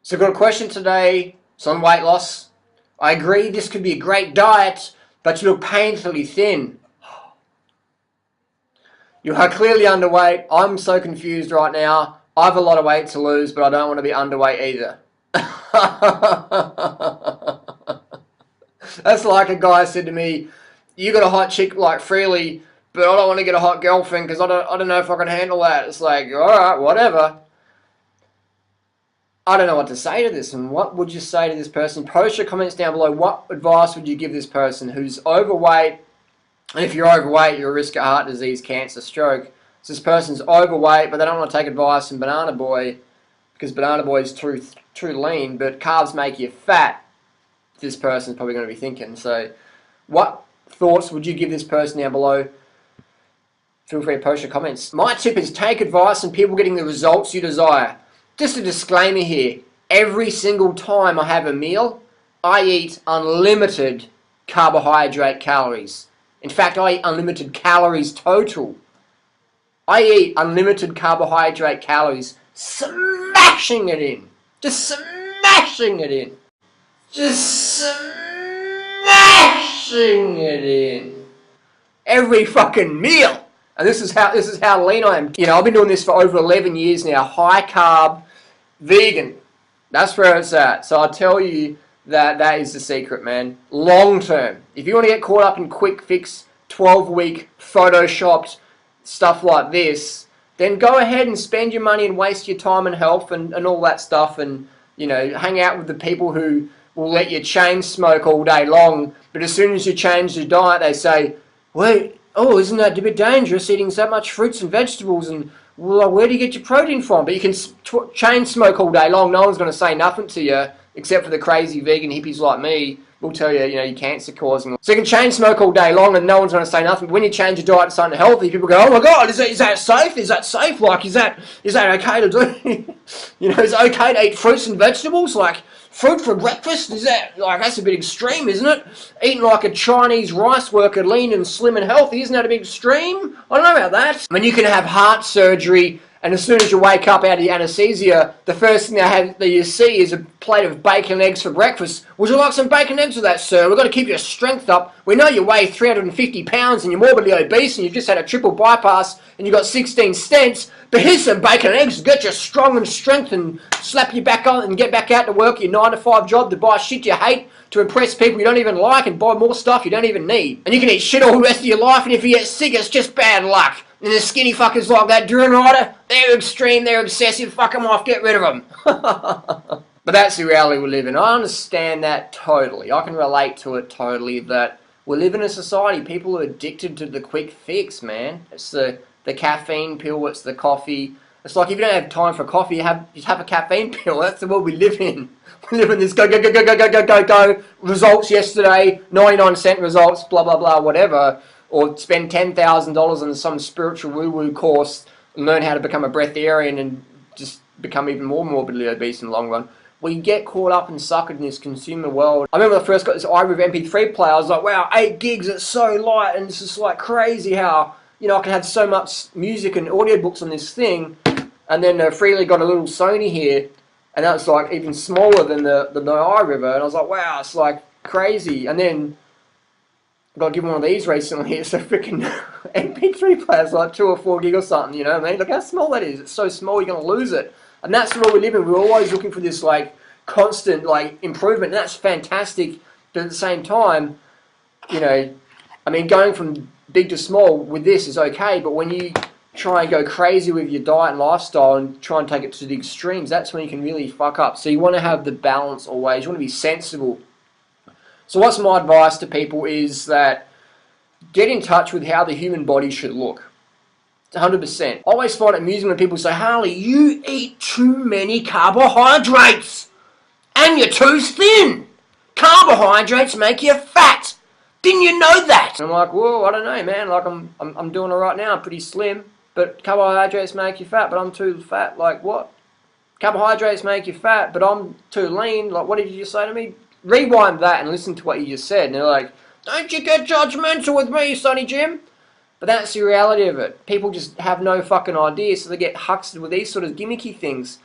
So I've got a question today. It's on weight loss. I agree this could be a great diet, but you look painfully thin. You are clearly underweight. I'm so confused right now. I have a lot of weight to lose, but I don't want to be underweight either. That's like a guy said to me, you got a hot chick like Freelee, but I don't want to get a hot girlfriend because I don't know if I can handle that. It's like, alright, whatever. I don't know what to say to this. And what would you say to this person? Post your comments down below. What advice would you give this person who's overweight? And if you're overweight, you're at risk of heart disease, cancer, stroke. So this person's overweight, but they don't want to take advice from Banana Boy because Banana Boy is too lean, but carbs make you fat. This person's probably going to be thinking. So what thoughts would you give this person down below? Feel free to post your comments. My tip is take advice from people getting the results you desire. Just a disclaimer here, every single time I have a meal, I eat unlimited carbohydrate calories. In fact, I eat unlimited calories total. I eat unlimited carbohydrate calories, smashing it in. Just smashing it in. Just smashing it in. Every fucking meal. And this is how lean I am. You know, I've been doing this for over 11 years now. High carb, vegan. That's where it's at. So I tell you that is the secret, man. Long term. If you want to get caught up in quick fix, 12-week photoshopped stuff like this, then go ahead and spend your money and waste your time and health and all that stuff, and you know, hang out with the people who will let you chain smoke all day long, but as soon as you change your diet, they say, wait, oh, isn't that a bit dangerous eating so much fruits and vegetables, and well, where do you get your protein from? But you can chain smoke all day long. No one's going to say nothing to you, except for the crazy vegan hippies like me. We'll tell you, you know, you're cancer causing. So you can chain smoke all day long, and no one's going to say nothing. But when you change your diet to something healthy, people go, "Oh my God, is that safe? Is that safe? Like, is that okay to do? You know, is it okay to eat fruits and vegetables? Like fruit for breakfast? Is that like that's a bit extreme, isn't it? Eating like a Chinese rice worker, lean and slim and healthy, isn't that a bit extreme? I don't know about that. I mean, you can have heart surgery, and as soon as you wake up out of the anaesthesia, the first thing that you see is a plate of bacon and eggs for breakfast. Would you like some bacon and eggs with that, sir? We've got to keep your strength up. We know you weigh 350 pounds and you're morbidly obese and you've just had a triple bypass and you've got 16 stents, but here's some bacon and eggs to get you strong and strength and slap you back on and get back out to work your 9-to-5 job to buy shit you hate, to impress people you don't even like and buy more stuff you don't even need. And you can eat shit all the rest of your life, and if you get sick, it's just bad luck. And the skinny fuckers like that Durianrider, they're extreme, they're obsessive, fuck them off, get rid of them. But that's the reality we live in. I understand that totally. I can relate to it totally, that we live in a society, people are addicted to the quick fix, man. It's the caffeine pill, it's the coffee. It's like if you don't have time for coffee, just have a caffeine pill. That's the world we live in. We live in this go, go, go, go, go, go, go, go, go. Results yesterday, 99-cent results, blah, blah, blah, whatever. Or spend $10,000 on some spiritual woo-woo course and learn how to become a breatharian and just become even more morbidly obese in the long run. We get caught up and suckered in this consumer world. I remember when I first got this Ive NEVER MP3 player, I was like, wow, 8 gigs, it's so light, and it's just like crazy how, you know, I can have so much music and audiobooks on this thing. And then Freelee got a little Sony here, and that was like even smaller than the Ive NEVER, and I was like, wow, it's like crazy. And then I got given one of these recently. It's a freaking MP3 player. It's like 2 or 4 gig or something, you know what I mean? Look how small that is. It's so small you're going to lose it. And that's the world we live in. We're always looking for this like constant like improvement, and that's fantastic. But at the same time, you know, I mean, going from big to small with this is okay, but when you try and go crazy with your diet and lifestyle and try and take it to the extremes, that's when you can really fuck up. So you want to have the balance always. You want to be sensible. So what's my advice to people is that get in touch with how the human body should look. 100%. I always find it amusing when people say, Harley, you eat too many carbohydrates and you're too thin. Carbohydrates make you fat. Didn't you know that? And I'm like, whoa, I don't know, man. Like I'm doing it right now. I'm pretty slim, but carbohydrates make you fat, but I'm too fat. Like what? Carbohydrates make you fat, but I'm too lean. Like what did you just say to me? Rewind that and listen to what you just said. And they're like, don't you get judgmental with me, Sonny Jim. But that's the reality of it. People just have no fucking idea, so they get huxed with these sort of gimmicky things.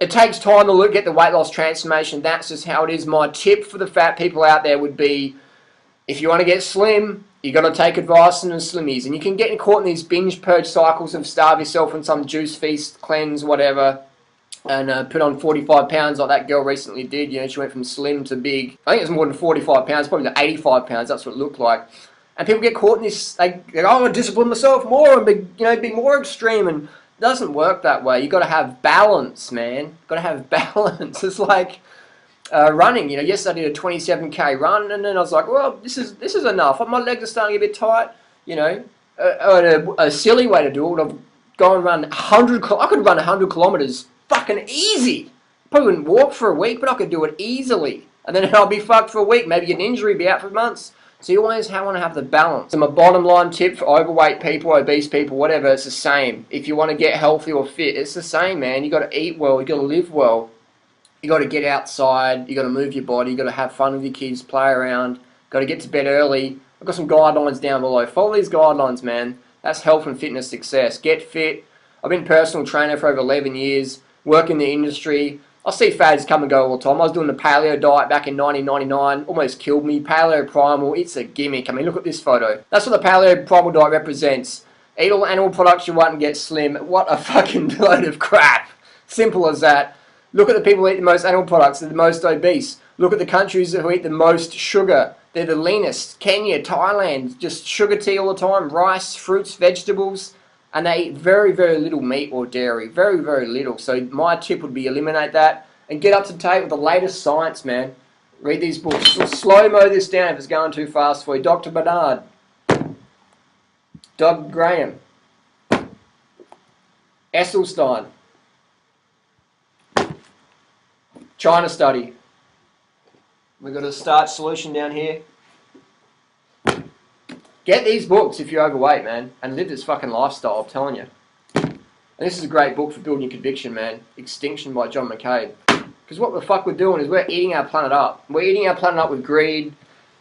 It takes time to get the weight loss transformation. That's just how it is. My tip for the fat people out there would be, if you want to get slim, you got to take advice from the slimmies. And you can get caught in these binge purge cycles of starve yourself on some juice feast, cleanse, whatever, and put on 45 pounds like that girl recently did. You know, she went from slim to big. I think it was more than 45 pounds, probably to 85 pounds. That's what it looked like. And people get caught in this, they go, oh, I want to discipline myself more and be more extreme. And it doesn't work that way. You've got to have balance, man. You've got to have balance. It's like running. You know, yesterday I did a 27k run, and then I was like, well, this is enough. My legs are starting to get a bit tight. You know, a silly way to do it would have gone and run 100. I could run 100 kilometers fucking easy. Probably wouldn't walk for a week, but I could do it easily. And then I'll be fucked for a week, maybe get an injury, be out for months. So you always want to have the balance. And my bottom line tip for overweight people, obese people, whatever, it's the same. If you want to get healthy or fit, it's the same, man. You got to eat well, you got to live well. You got to get outside, you got to move your body, you got to have fun with your kids, play around, got to get to bed early. I've got some guidelines down below. Follow these guidelines, man. That's health and fitness success. Get fit. I've been a personal trainer for over 11 years, work in the industry. I see fads come and go all the time. I was doing the paleo diet back in 1999, almost killed me. Paleo primal, it's a gimmick. I mean, look at this photo. That's what the paleo primal diet represents. Eat all animal products you want and get slim. What a fucking load of crap. Simple as that. Look at the people who eat the most animal products, they're the most obese. Look at the countries who eat the most sugar. They're the leanest. Kenya, Thailand, just sugar tea all the time, rice, fruits, vegetables. And they eat very, very little meat or dairy. Very, very little. So my tip would be eliminate that and get up to date with the latest science, man. Read these books. We'll slow-mo this down if it's going too fast for you. Dr. Bernard. Doug Graham. Esselstyn. China study. We've got a start solution down here. Get these books if you're overweight, man, and live this fucking lifestyle, I'm telling you. And this is a great book for building your conviction, man. Extinction by John McCabe. Because what the fuck we're doing is we're eating our planet up. We're eating our planet up with greed.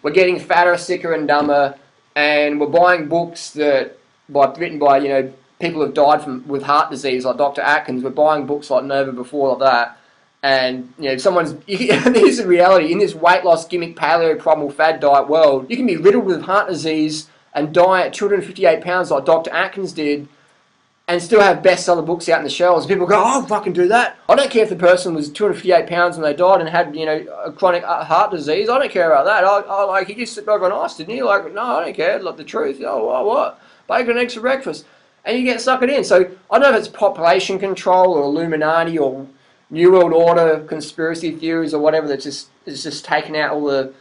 We're getting fatter, sicker, and dumber. And we're buying books that written by, you know, people who've died with heart disease, like Dr. Atkins. We're buying books like Never Before, like that. And, you know, here's the reality, in this weight loss gimmick paleo primal fad diet world, you can be riddled with heart disease and die at 258 pounds like Dr. Atkins did and still have bestseller books out in the shelves. People go, oh, I'll fucking do that. I don't care if the person was 258 pounds when they died and had, you know, a chronic heart disease. I don't care about that. I like, he just slipped over on ice, didn't he? Like, no, I don't care. Like, the truth. Oh, what? Bacon and eggs for breakfast. And you get suckered in. So I don't know if it's population control or Illuminati or New World Order conspiracy theories or whatever that is just taking out all the,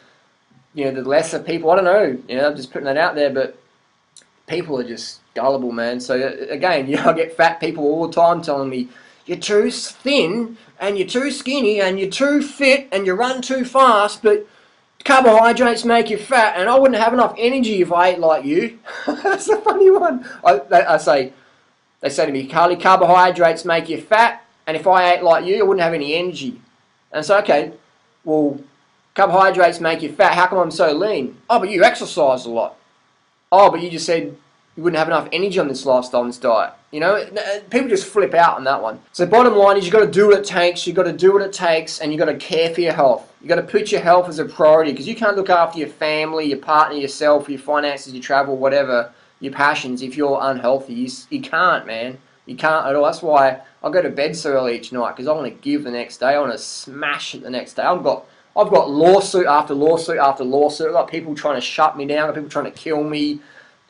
you know, the lesser people. I don't know. You know, I'm just putting that out there, but people are just gullible, man. So again, you know, I get fat people all the time telling me, you're too thin and you're too skinny and you're too fit and you run too fast, but carbohydrates make you fat and I wouldn't have enough energy if I ate like you. That's a funny one. They say to me, Carly, carbohydrates make you fat. And if I ate like you, I wouldn't have any energy. And so, okay, well, carbohydrates make you fat. How come I'm so lean? Oh, but you exercise a lot. Oh, but you just said you wouldn't have enough energy on this lifestyle, on this diet. You know, people just flip out on that one. So bottom line is you've got to do what it takes. You've got to do what it takes, and you've got to care for your health. You've got to put your health as a priority because you can't look after your family, your partner, yourself, your finances, your travel, whatever, your passions if you're unhealthy. You can't, man. You can't at all. That's why I go to bed so early each night because I want to give the next day. I want to smash it the next day. I've got lawsuit after lawsuit after lawsuit. I've got people trying to shut me down. I've got people trying to kill me.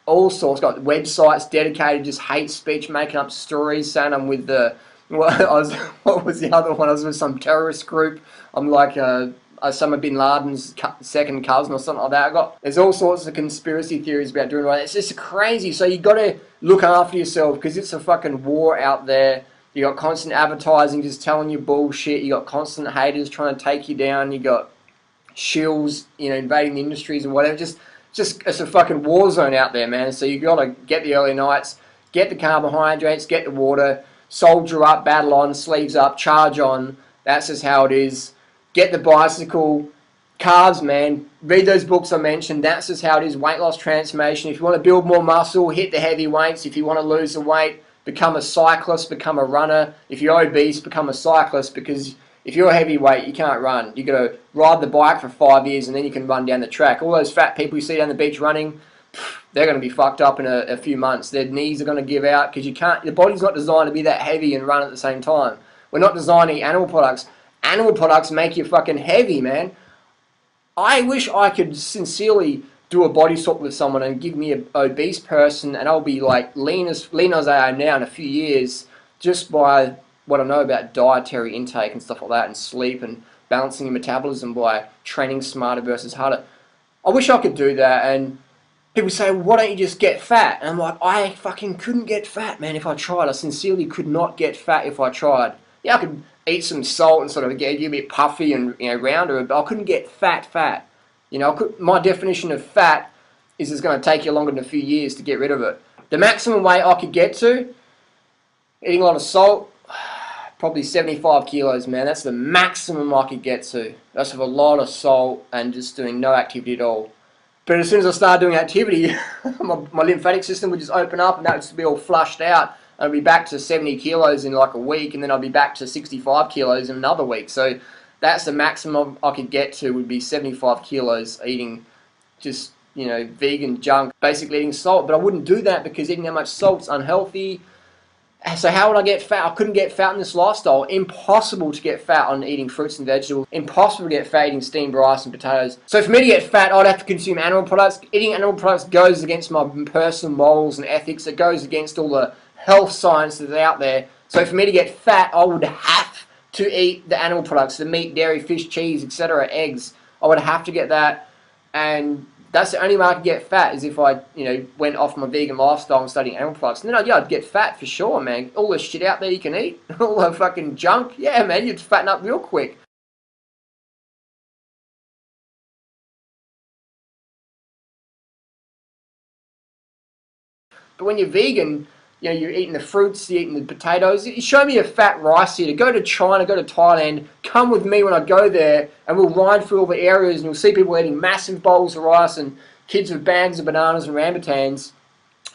All sorts. I've got websites dedicated to just hate speech, making up stories, saying I'm with the. What was the other one? I was with some terrorist group. I'm like Osama bin Laden's second cousin or something like that. There's all sorts of conspiracy theories about doing right. It's just crazy. So you got to look after yourself because it's a fucking war out there. You got constant advertising just telling you bullshit. You got constant haters trying to take you down. You got shills, you know, invading the industries and whatever. Just it's a fucking war zone out there, man. So you got to get the early nights, get the carbohydrates, get the water, soldier up, battle on, sleeves up, charge on. That's just how it is. Get the bicycle, carbs, man. Read those books I mentioned. That's just how it is. Weight loss transformation. If you want to build more muscle, hit the heavy weights. If you want to lose the weight, become a cyclist, become a runner. If you're obese, become a cyclist, because if you're a heavyweight, you can't run. You got to ride the bike for 5 years and then you can run down the track. All those fat people you see down the beach running, they're going to be fucked up in a few months. Their knees are going to give out because you can't. The body's not designed to be that heavy and run at the same time. We're not designed to eat animal products. Animal products make you fucking heavy, man. I wish I could sincerely do a body swap with someone and give me an obese person, and I'll be like lean as I am now in a few years, just by what I know about dietary intake and stuff like that, and sleep and balancing your metabolism by training smarter versus harder. I wish I could do that. And people say, well, why don't you just get fat? And I'm like, I fucking couldn't get fat, man, if I tried. I sincerely could not get fat if I tried. Yeah, I could eat some salt and sort of get a bit puffy and rounder, but I couldn't get fat. My definition of fat is it's going to take you longer than a few years to get rid of it. The maximum weight I could get to, eating a lot of salt, probably 75 kilos, man. That's the maximum I could get to. That's with a lot of salt and just doing no activity at all. But as soon as I started doing activity, my lymphatic system would just open up and that would just be all flushed out. I'd be back to 70 kilos in like a week, and then I'd be back to 65 kilos in another week. So that's the maximum I could get to, would be 75 kilos eating just, vegan junk, basically eating salt. But I wouldn't do that because eating that much salt's unhealthy. So how would I get fat? I couldn't get fat in this lifestyle. Impossible to get fat on eating fruits and vegetables. Impossible to get fat eating steamed rice and potatoes. So for me to get fat, I'd have to consume animal products. Eating animal products goes against my personal morals and ethics. It goes against all the health science that's out there. So for me to get fat, I would have to eat the animal products, the meat, dairy, fish, cheese, etc., eggs. I would have to get that, and that's the only way I could get fat, is if I, went off my vegan lifestyle and studying animal products. And then I'd get fat for sure, man. All the shit out there you can eat, all the fucking junk, yeah, man, you'd fatten up real quick. But when you're vegan, you're eating the fruits, you're eating the potatoes. You show me a fat rice eater. Go to China, go to Thailand. Come with me when I go there, and we'll ride through all the areas, and you'll see people eating massive bowls of rice and kids with bags of bananas and rambutans.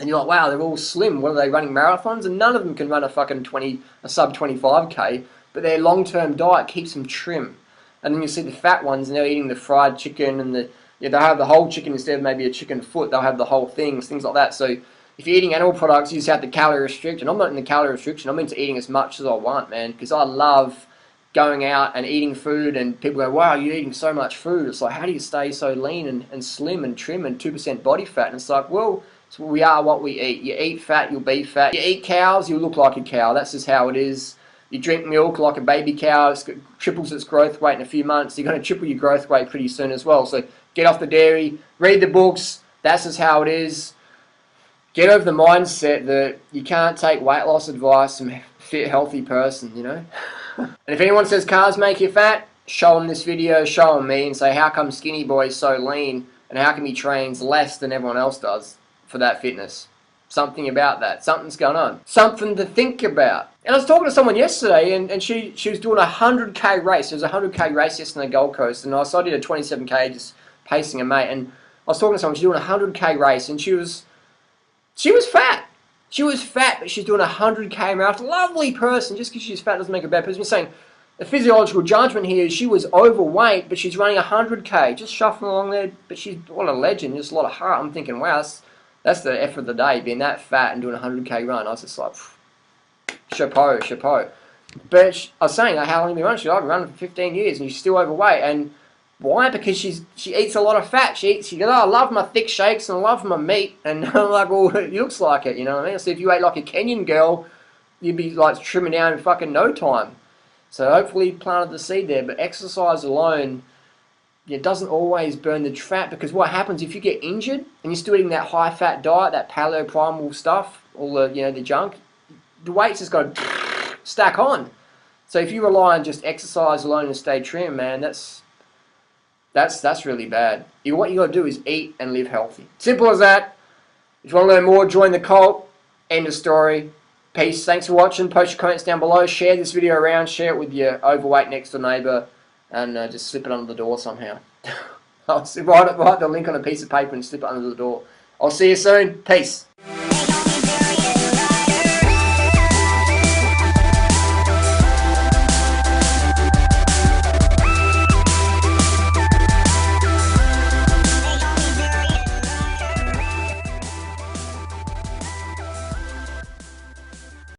And you're like, wow, they're all slim. What are they, running marathons? And none of them can run a sub 25k, but their long-term diet keeps them trim. And then you see the fat ones, and they're eating the fried chicken, and they'll have the whole chicken instead of maybe a chicken foot. They'll have the whole things like that. So if you're eating animal products, you just have to calorie restrict. And I'm not in the calorie restriction. I'm into eating as much as I want, man, because I love going out and eating food. And people go, wow, you're eating so much food. It's like, how do you stay so lean and slim and trim and 2% body fat? And it's like, well, we are what we eat. You eat fat, you'll be fat. You eat cows, you'll look like a cow. That's just how it is. You drink milk like a baby cow, it triples its growth weight in a few months. You're going to triple your growth weight pretty soon as well. So get off the dairy, read the books. That's just how it is. Get over the mindset that you can't take weight loss advice from a fit, healthy person, And if anyone says carbs make you fat, show them this video, show them me, and say, how come skinny boy's so lean, and how come he trains less than everyone else does for that fitness? Something about that. Something's going on. Something to think about. And I was talking to someone yesterday, and she was doing a 100k race. There was a 100k race yesterday on the Gold Coast, and so I did a 27k just pacing a mate, and I was talking to someone, she was doing a 100k race, and she was fat. She was fat, but she's doing a 100k marathon. Lovely person. Just because she's fat doesn't make her a bad person. I'm saying the physiological judgment here is she was overweight, but she's running a 100k, just shuffling along there. But she's, what a legend, just a lot of heart. I'm thinking, wow, that's the effort of the day, being that fat and doing a 100k run. I was just like, chapeau. But I was saying, how long have you been running? She's like, I've been running for 15 years, and she's still overweight. And why? Because she eats a lot of fat. She goes, oh, I love my thick shakes and I love my meat. And I'm like, well, it looks like it, you know what I mean? So if you ate like a Kenyan girl, you'd be like trimming down in fucking no time. So hopefully you planted the seed there. But exercise alone, it doesn't always burn the fat, because what happens if you get injured and you're still eating that high fat diet, that paleo primal stuff, all the the junk, the weight's just got to stack on. So if you rely on just exercise alone and stay trim, man, that's really bad. What you got to do is eat and live healthy. Simple as that. If you want to learn more, join the cult. End of story. Peace. Thanks for watching. Post your comments down below. Share this video around. Share it with your overweight next door neighbour, and just slip it under the door somehow. I'll write the link on a piece of paper and slip it under the door. I'll see you soon. Peace.